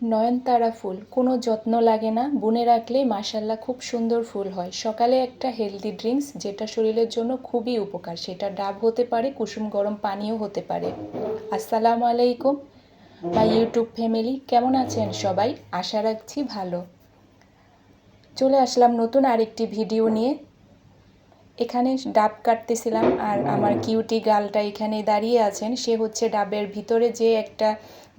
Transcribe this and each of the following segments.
নয়নতারা ফুল কোনো যত্ন লাগে না, বুনে রাখলেই মাশাআল্লাহ খুব সুন্দর ফুল হয়। সকালে একটা হেলদি ড্রিঙ্কস যেটা শরীরের জন্য খুবই উপকার, সেটা ডাব হতে পারে, কুসুম গরম পানিও হতে পারে। আসসালামু আলাইকুম মাই ইউটিউব ফ্যামিলি, কেমন আছেন সবাই? আশা রাখছি ভালো। চলে আসলাম নতুন আরেকটি ভিডিও নিয়ে। এখানে ডাব কাটতেছিলাম আর আমার কিউটি গালটা এখানে দাঁড়িয়ে আছেন। সে হচ্ছে ডাবের ভিতরে যে একটা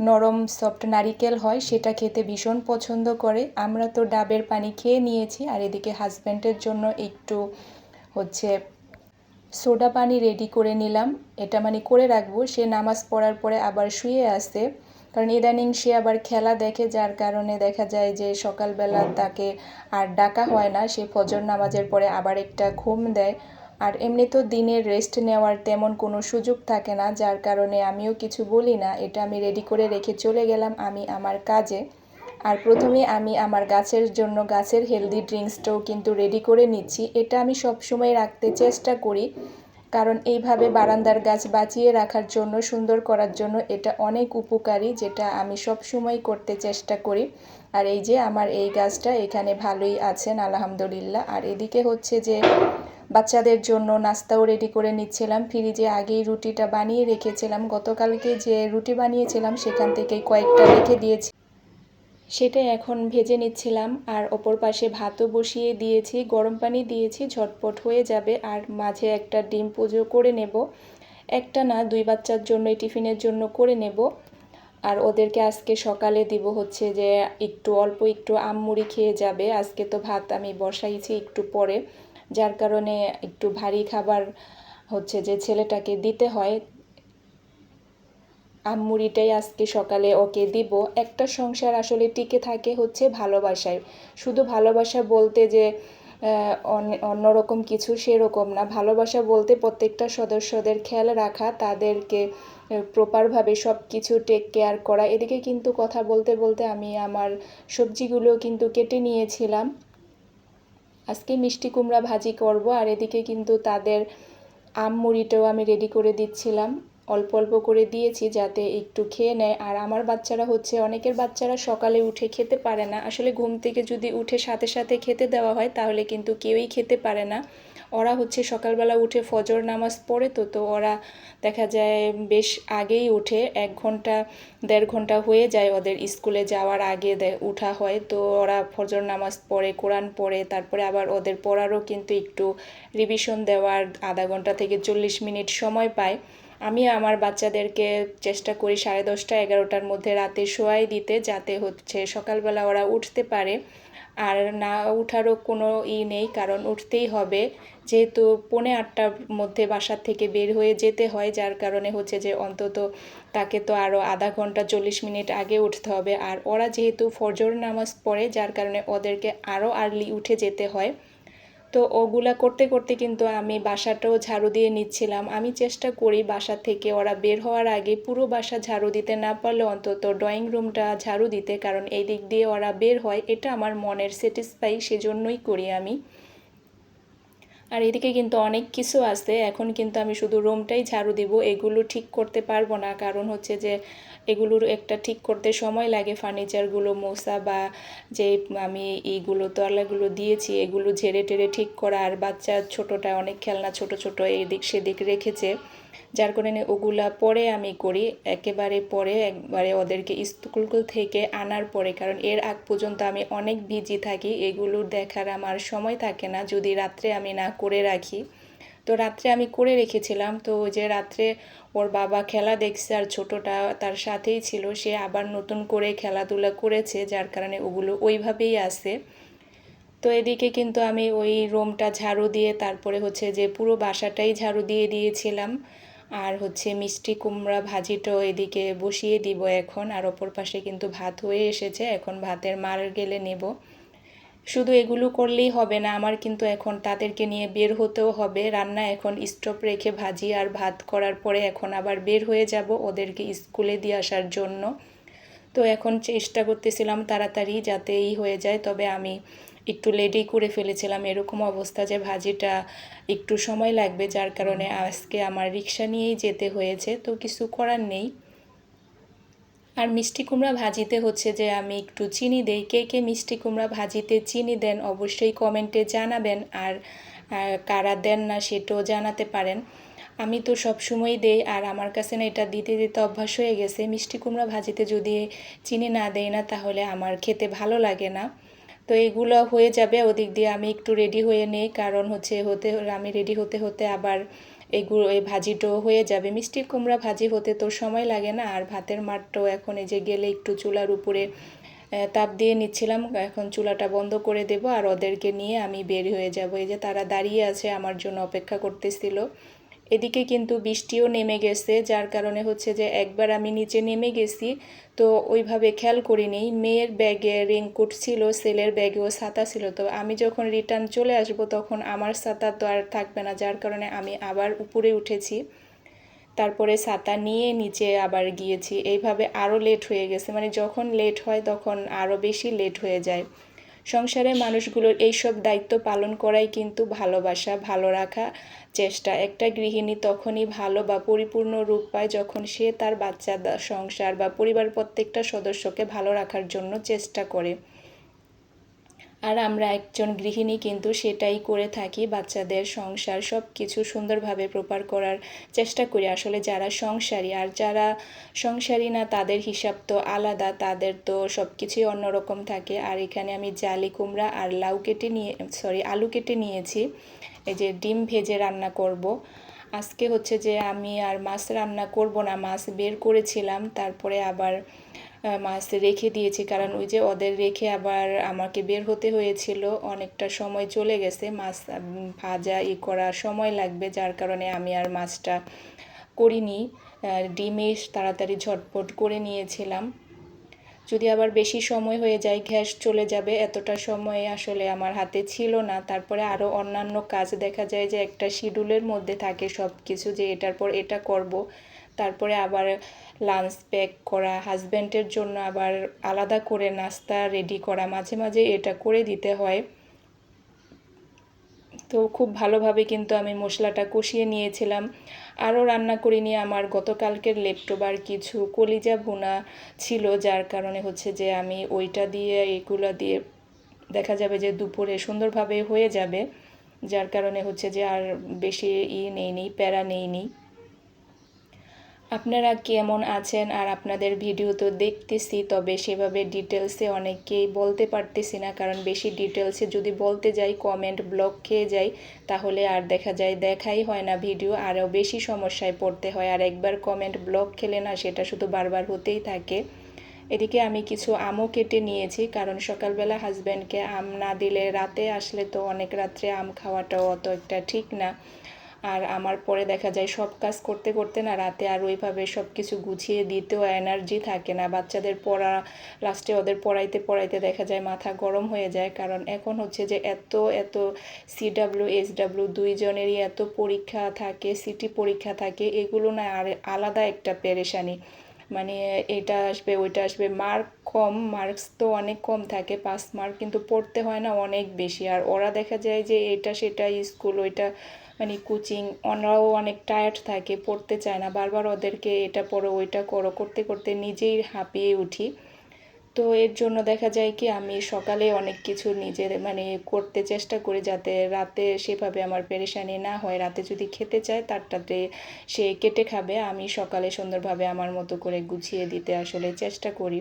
নরম সফট নারিকেল হয় সেটা খেতে ভীষণ পছন্দ করে। আমরা তো ডাবের পানি খেয়ে নিয়েছি আর এদিকে হাজব্যান্ডের জন্য একটু হচ্ছে সোডা পানি রেডি করে নিলাম। এটা মানে করে রাখবো, সে নামাজ পড়ার পরে আবার শুয়ে আসে, কারণ ইদানিং সে আবার খেলা দেখে, যার কারণে দেখা যায় যে সকালবেলা তাকে আর ডাকা হয় না। সে ফজর নামাজের পরে আবার একটা ঘুম দেয়। আর এমনি তো দিনের রেস্ট নেওয়ার তেমন কোনো সুযোগ থাকে না, যার কারণে আমিও কিছু বলি না। এটা আমি রেডি করে রেখে চলে গেলাম আমি আমার কাজে। আর প্রথমে আমি আমার গাছের জন্য গাছের হেলদি ড্রিঙ্কসটাও কিন্তু রেডি করে নিচ্ছি। এটা আমি সব সময় রাখতে চেষ্টা করি, কারণ এইভাবে বারান্দার গাছ বাঁচিয়ে রাখার জন্য, সুন্দর করার জন্য এটা অনেক উপকারী, যেটা আমি সব সময় করতে চেষ্টা করি। আর এই যে আমার এই গাছটা এখানে ভালোই আছেন আলহামদুলিল্লাহ। আর এদিকে হচ্ছে যে বাচ্চাদের জন্য নাস্তাও রেডি করে নিচ্ছিলাম। ফ্রিজে আগেই রুটিটা বানিয়ে রেখেছিলাম, গতকালকে যে রুটি বানিয়েছিলাম সেখান থেকেই কয়েকটা রেখে দিয়েছি, সেটাই এখন ভেজে নিচ্ছিলাম। আর অপর পাশে ভাতও বসিয়ে দিয়েছি, গরম পানি দিয়েছি, ঝটপট হয়ে যাবে। আর মাঝে একটা ডিম পুজো করে নেব, একটা না দুই বাচ্চার জন্য টিফিনের জন্য করে নেব। আর ওদেরকে আজকে সকালে দিব হচ্ছে যে একটু অল্প একটু আমমুড়ি খেয়ে যাবে। আজকে তো ভাত আমি বসাইছি একটু পরে, যার কারণে একটু ভারী খাবার হচ্ছে যে ছেলেটাকে দিতে হয়। আমমুড়িটাই আজকে সকালে ওকে দিব। একটা সংসার আসলে টিকে থাকে হচ্ছে ভালোবাসায়। শুধু ভালোবাসা বলতে যে অন্যরকম কিছু সেরকম না। ভালোবাসা বলতে প্রত্যেকটা সদস্যদের খেয়াল রাখা, তাদেরকে প্রপারভাবে সব কিছু টেক কেয়ার করা। এদিকে কিন্তু কথা বলতে বলতে আমি আমার সবজিগুলো কিন্তু কেটে নিয়েছিলাম। আজকে মিষ্টি কুমড়া ভাজি করব। আর এদিকে কিন্তু তাদের আমমুড়িটাও আমি রেডি করে দিচ্ছিলাম, অল্প অল্প করে দিয়েছি যাতে একটু খেয়ে নেয়। আর আমার বাচ্চারা হচ্ছে, অনেকের বাচ্চারা সকালে উঠে খেতে পারে না। আসলে ঘুম থেকে যদি উঠে সাথে সাথে খেতে দেওয়া হয় তাহলে কিন্তু কেউই খেতে পারে না। ওরা হচ্ছে সকালবেলা উঠে ফজর নামাজ পড়ে, তো ওরা দেখা যায় বেশ আগেই উঠে, 1 ঘন্টা 1.5 ঘন্টা হয়ে যায় ওদের স্কুলে যাওয়ার আগে উঠা হয়। তো ওরা ফজর নামাজ পড়ে, কোরআন পড়ে, তারপরে আবার ওদের পড়ারও কিন্তু একটু রিভিশন দেওয়ার আধা ঘন্টা থেকে 40 মিনিট সময় পায়। আমি আমার বাচ্চাদেরকে চেষ্টা করি 10:30 11টার মধ্যে রাতে শোয়াই দিতে, যাতে হচ্ছে সকালবেলা ওরা উঠতে পারে। আর না উঠারও কোনো নেই, কারণ উঠতেই হবে, যেহেতু 7:45টার মধ্যে বাসার থেকে বের হয়ে যেতে হয়, যার কারণে হচ্ছে যে অন্তত তাকে তো আরও আধা ঘন্টা 40 মিনিট আগে উঠতে হবে। আর ওরা যেহেতু ফজর নামাজ পড়ে, যার কারণে ওদেরকে আরও আর্লি উঠে যেতে হয়। তো ওগুলা করতে করতে কিন্তু আমি বাসাটাও ঝাড়ু দিয়ে নিচ্ছিলাম। আমি চেষ্টা করি বাসা থেকে ওরা বের হওয়ার আগে পুরো বাসা ঝাড়ু দিতে না পারলে অন্তত ড্রয়িং রুমটা ঝাড়ু দিতে, কারণ এই দিক দিয়ে ওরা বের হয়, এটা আমার মনের স্যাটিসফাই, সেজন্যই করি আমি। আর এদিকে কিন্তু অনেক কিছু আছে, এখন কিন্তু আমি শুধু রুমটাই ঝাড়ু দিব, এগুলো ঠিক করতে পারবো না, কারণ হচ্ছে যে এগুলোর একটা ঠিক করতে সময় লাগে। ফার্নিচারগুলো মোছা বা যে আমি এইগুলো তলাগুলো দিয়েছি এগুলো ঝেড়ে টেড়ে ঠিক করা। আর বাচ্চা ছোটোটা অনেক খেলনা ছোট ছোট এদিক সেদিক রেখেছে, যার কারণে ওগুলা পরে আমি করি, একেবারে পরে একবারে ওদেরকে স্কুল থেকে আনার পরে, কারণ এর আগ পর্যন্ত আমি অনেক বিজি থাকি, এগুলো দেখার আমার সময় থাকে না যদি রাত্রে আমি না করে রাখি। তো রাত্রে আমি করে রেখেছিলাম, তো ওই যে রাত্রে ওর বাবা খেলা দেখছে আর ছোটোটা তার সাথেই ছিল, সে আবার নতুন করে খেলাধুলা করেছে, যার কারণে ওগুলো ওইভাবেই আছে। তো এদিকে কিন্তু আমি ওই রুমটা ঝাড়ু দিয়ে তারপরে হচ্ছে যে পুরো বাসাটাই ঝাড়ু দিয়ে দিয়েছিলাম। আর হচ্ছে মিষ্টি কুমড়া ভাজিটাও এদিকে বসিয়ে দিব এখন। আর অপর পাশে কিন্তু ভাত হয়ে এসেছে, এখন ভাতের মার গেলে নেব। শুধু এগুলো করলেই হবে না, আমার কিন্তু এখন তাদেরকে নিয়ে বের হতেও হবে। রান্না এখন স্টপ রেখে ভাজি আর ভাত করার পরে এখন আবার বের হয়ে যাব ওদেরকে স্কুলে দিয়ে আসার জন্য। তো এখন চেষ্টা করতেছিলাম তাড়াতাড়ি যাতে হয়ে যায়, তবে আমি একটু লেটই করে ফেলেছিলাম। এরকম অবস্থা যে ভাজিটা একটু সময় লাগবে, যার কারণে আজকে আমার রিক্সা নিয়েই যেতে হয়েছে, তো কিছু করার নেই। আর মিষ্টি কুমড়া ভাজিতে হচ্ছে যে আমি একটু চিনি দেই। কে কে মিষ্টি কুমড়া ভাজিতে চিনি দেন অবশ্যই কমেন্টে জানাবেন, আর কারা দেন না সেটাও জানাতে পারেন। আমি তো সব সময় দেই, আর আমার কাছে না এটা দিতে দিতে অভ্যাস হয়ে গেছে। মিষ্টি কুমড়া ভাজিতে যদি চিনি না দেই না তাহলে আমার খেতে ভালো লাগে না। তো এগুলো হয়ে যাবে, ওদিক দিয়ে আমি একটু রেডি হয়ে নেই, কারণ হচ্ছে আমি রেডি হতে হতে আবার এই ভাজিটাও হয়ে যাবে। মিষ্টি কুমড়া ভাজি হতে তো সময় লাগে না। আর ভাতের মাঠটাও এখন এই যে গেলে একটু চুলার উপরে তাপ দিয়ে নিচ্ছিলাম, এখন চুলাটা বন্ধ করে দেব আর ওদেরকে নিয়ে আমি বের হয়ে যাব। এই যে তারা দাঁড়িয়ে আছে আমার জন্য অপেক্ষা করতেছিল। এদিকে কিন্তু বৃষ্টিও নেমে গেছে, যার কারণে হচ্ছে যে একবার আমি নিচে নেমে গেছি, তো ওইভাবে খেয়াল করিনি। মেয়ের ব্যাগে রেইনকোট ছিল, ছেলের ব্যাগেও ছাতা ছিল, তো আমি যখন রিটার্ন চলে আসব তখন আমার ছাতা তো আর থাকবে না, যার কারণে আমি আবার উপরে উঠেছি, তারপরে ছাতা নিয়ে নিচে আবার গিয়েছি। এইভাবে আরও লেট হয়ে গেছে, মানে যখন লেট হয় তখন আরও বেশি লেট হয়ে যায়। সংসারের মানুষগুলোর এইসব দায়িত্ব পালন করাই কিন্তু ভালোবাসা, ভালো রাখা চেষ্টা। একটা গৃহিণী তখনই ভালো বা পরিপূর্ণ রূপ পায় যখন সে তার বাচ্চা, সংসার বা পরিবার প্রত্যেকটা সদস্যকে ভালো রাখার জন্য চেষ্টা করে। আর আমরা একজন গৃহিণী কিন্তু সেটাই করে থাকি, বাচ্চাদের সংসার সব কিছু সুন্দরভাবে প্রপার করার চেষ্টা করি। আসলে যারা সংসারী, আর যারা সংসারী না তাদের হিসাব তো আলাদা, তাদের তো সব কিছুই অন্যরকম থাকে। আর এখানে আমি জালি কুমড়া আর আলু কেটে নিয়েছি। এই যে ডিম ভেজে রান্না করব। আজকে হচ্ছে যে আমি আর মাছ রান্না করব না, মাছ বের করেছিলাম, তারপরে আবার মাছ রেখে দিয়েছি, কারণ ওই যে ওদের রেখে আবার আমাকে বের হতে হয়েছিল, অনেকটা সময় চলে গেছে, মাছ ভাজা করা সময় লাগবে, যার কারণে আমি আর মাছটা করিনি। ডিমে তাড়াতাড়ি ঝটপট করে নিয়েছিলাম। যদি আবার বেশি সময় হয়ে যায় গ্যাস চলে যাবে, এতটা সময় আসলে আমার হাতে ছিল না। তারপরে আরও অন্যান্য কাজ দেখা যায় যে একটা শিডিউলের মধ্যে থাকে সব কিছু, যে এটার পর এটা করব, তারপরে আবার লাঞ্চ প্যাক করা, হাজব্যান্ডের জন্য আবার আলাদা করে নাস্তা রেডি করা, মাঝে মাঝে এটা করে দিতে হয়। তো খুব ভালোভাবে কিন্তু আমি মশলাটা কষিয়ে নিয়েছিলাম। আরও রান্না করিনি, আমার গতকালকের লেফটোভার কিছু কলিজা ভুনা ছিল, যার কারণে হচ্ছে যে আমি ওইটা দিয়ে এগুলো দিয়ে দেখা যাবে যে দুপুরে সুন্দরভাবে হয়ে যাবে, যার কারণে হচ্ছে যে আর বেশি নেইনি, প্যারা নেইনি। আপনারা কেমন আছেন? আর আপনাদের ভিডিও তো দেখতেছি, তবে সেভাবে ডিটেলসে অনেকেই বলতে পারতেছি না, কারণ বেশি ডিটেলসে যদি বলতে যাই কমেন্ট ব্লক খেয়ে যাই, তাহলে আর দেখাই হয় না ভিডিও, আরও বেশি সমস্যায় পড়তে হয়। আর একবার কমেন্ট ব্লক খেলে না সেটা শুধু বারবার হতেই থাকে। এদিকে আমি কিছু আমও কেটে নিয়েছি, কারণ সকালবেলা হাজব্যান্ডকে আম না দিলে রাতে আসলে তো অনেক রাত্রে আম খাওয়াটাও অত একটা ঠিক না। আর আমার পরে দেখা যায় সব কাজ করতে করতে না রাতে আর ওইভাবে সব কিছু গুছিয়ে দিতেও এনার্জি থাকে না। বাচ্চাদের পড়া, লাস্টে ওদের পড়াইতে পড়াইতে দেখা যায় মাথা গরম হয়ে যায়, কারণ এখন হচ্ছে যে এত এত সিডাব্লিউ এসডাব্লিউ দুইজনেরই এত পরীক্ষা থাকে, সিটি পরীক্ষা থাকে, এগুলো না আর আলাদা একটা পেরেশানি। মানে এটা আসবে ওইটা আসবে, মার্কস তো অনেক কম থাকে, 5 মার্ক, কিন্তু পড়তে হয় না অনেক বেশি। আর ওরা দেখা যায় যে এটা সেটা স্কুল ওইটা, মানে কোচিং, ওরাও অনেক টায়ার্ড থাকে, পড়তে চায় না, বারবার ওদেরকে এটা পড়ো ওইটা করো করতে করতে নিজেই হাঁপিয়ে উঠি। তো এর জন্য দেখা যায় কি আমি সকালে অনেক কিছু নিজের মানে করতে চেষ্টা করি, যাতে রাতে সেভাবে আমার পেরেশানি না হয়। রাতে যদি খেতে চায় তারটাতে সে কেটে খাবে, আমি সকালে সুন্দরভাবে আমার মতো করে গুছিয়ে দিতে আসলে চেষ্টা করি।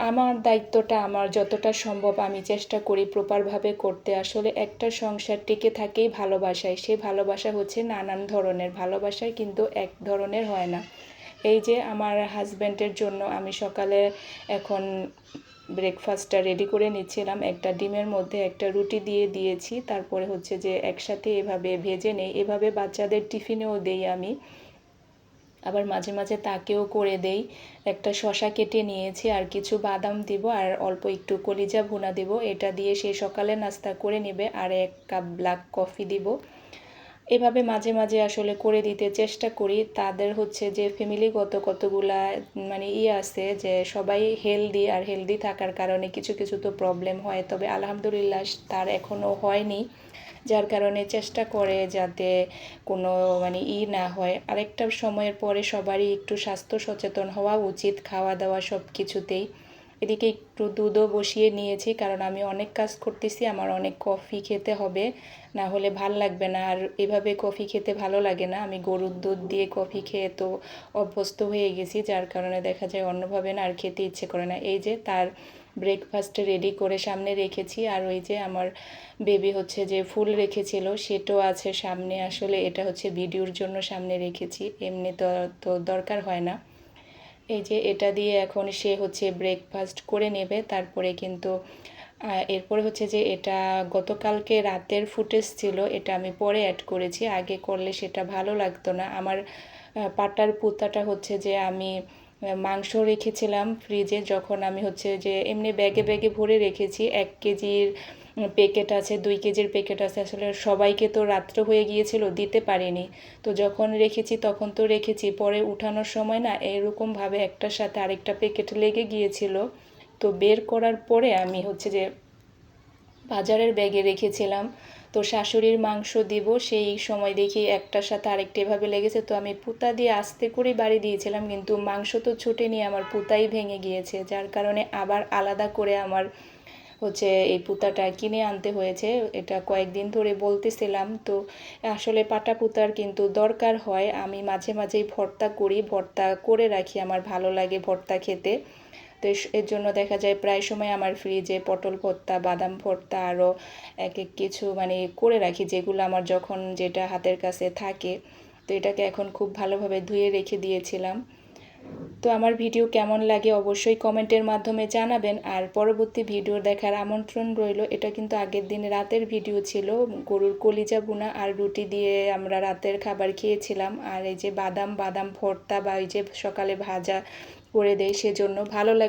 আমার দায়িত্বটা আমার যতটা সম্ভব আমি চেষ্টা করি প্রপারভাবে করতে। আসলে একটা সংসার টিকে থাকেই ভালোবাসায়, সে ভালোবাসা হচ্ছে নানান ধরনের, ভালোবাসায় কিন্তু এক ধরনের হয় না। এই যে আমার হাজব্যান্ডের জন্য আমি সকালে এখন ব্রেকফাস্টটা রেডি করে নিচ্ছিলাম, একটা ডিমের মধ্যে একটা রুটি দিয়ে দিয়েছি, তারপরে হচ্ছে যে একসাথে এভাবে ভেজে নেই, এভাবে বাচ্চাদের টিফিনেও দেই আমি, আবার মাঝে মাঝে তাকেও করে দেই। একটা শসা কেটে নিয়েছি, আর কিছু বাদাম দিব, আর অল্প একটু কলিজা ভুনা দিব, এটা দিয়ে সে সকালে নাস্তা করে নেবে, আর 1 কাপ ব্ল্যাক কফি দিব। এভাবে মাঝে মাঝে আসলে করে দিতে চেষ্টা করি। তাদের হচ্ছে যে ফ্যামিলিগত কতগুলা মানে আছে যে সবাই হেলদি, আর হেলদি থাকার কারণে কিছু কিছু তো প্রবলেম হয়, তবে আলহামদুলিল্লাহ তার এখনও হয়নি, যার কারণে চেষ্টা করে যাতে কোনো মানে না হয়। আরেকটা সময়ের পরে সবারই একটু স্বাস্থ্য সচেতন হওয়া উচিত খাওয়া দাওয়া সব কিছুতেই। এদিকে একটু দুধও বসিয়ে নিয়েছি, কারণ আমি অনেক কাজ করতেছি, আমার অনেক কফি খেতে হবে, না হলে ভাল লাগবে না। আর এভাবে কফি খেতে ভালো লাগে না, আমি গরুর দুধ দিয়ে কফি খেয়ে তো অভ্যস্ত হয়ে গেছি, যার কারণে দেখা যায় অন্যভাবে না আর খেতে ইচ্ছে করে না। এই যে তার ব্রেকফাস্ট রেডি করে সামনে রেখেছি, আর ওই যে আমার বেবি হচ্ছে যে ফুল রেখেছিল সেটাও আছে সামনে। আসলে এটা হচ্ছে ভিডিওর জন্য সামনে রেখেছি, এমনি তো দরকার হয় না। এই যে এটা দিয়ে এখন সে হচ্ছে ব্রেকফাস্ট করে নেবে, তারপরে কিন্তু এরপরে হচ্ছে যে এটা গতকালকে রাতের ফুটেজ ছিল, এটা আমি পরে অ্যাড করেছি, আগে করলে সেটা ভালো লাগতো না। আমার পাটার পুতাটা হচ্ছে যে আমি মাংস রেখেছিলাম ফ্রিজে, যখন আমি হচ্ছে যে এমনি ব্যাগে ব্যাগে ভরে রেখেছি, 1 কেজির প্যাকেট আছে, 2 কেজির প্যাকেট আছে, আসলে সবাইকে তো রাত্র হয়ে গিয়েছিল, দিতে পারিনি। তো যখন রেখেছি তখন তো রেখেছি, পরে উঠানোর সময় না এরকমভাবে একটার সাথে আরেকটা প্যাকেট লেগে গিয়েছিল। তো বের করার পরে আমি হচ্ছে যে বাজারের ব্যাগে রেখেছিলাম। তো শাশুড়ির মাংস দিব, সেই সময় দেখি একটার সাথে আরেকটা এভাবে লেগেছে, তো আমি পুঁতা দিয়ে আস্তে করে বাড়ি দিয়েছিলাম, কিন্তু মাংস তো ছুটেনি, আমার পুঁতাই ভেঙে গিয়েছে, যার কারণে আবার আলাদা করে আমার হচ্ছে এই পুঁতাটা কিনে আনতে হয়েছে। এটা কয়েকদিন ধরে বলতেছিলাম। তো আসলে পাটা পুঁতার কিন্তু দরকার হয়, আমি মাঝে মাঝেই ভর্তা করি, ভর্তা করে রাখি, আমার ভালো লাগে ভর্তা খেতে। তো এর জন্য দেখা যায় প্রায় সময় আমার ফ্রিজে পটল ভর্তা, বাদাম ভর্তা, আরও এক এক কিছু মানে করে রাখি, যেগুলো আমার যখন যেটা হাতের কাছে থাকে। তো এটাকে এখন খুব ভালোভাবে ধুয়ে রেখে দিয়েছিলাম। তো আমার ভিডিও কেমন লাগে অবশ্যই কমেন্টের মাধ্যমে জানাবেন, আর পরবর্তী ভিডিও দেখার আমন্ত্রণ রইল। এটা কিন্তু আগের দিন রাতের ভিডিও ছিল, গরুর কলিজা বোনা আর রুটি দিয়ে আমরা রাতের খাবার খেয়েছিলাম। আর এই যে বাদাম ভর্তা বা এই যে সকালে ভাজা করে দেয়, সেজন্য ভালো লাগে।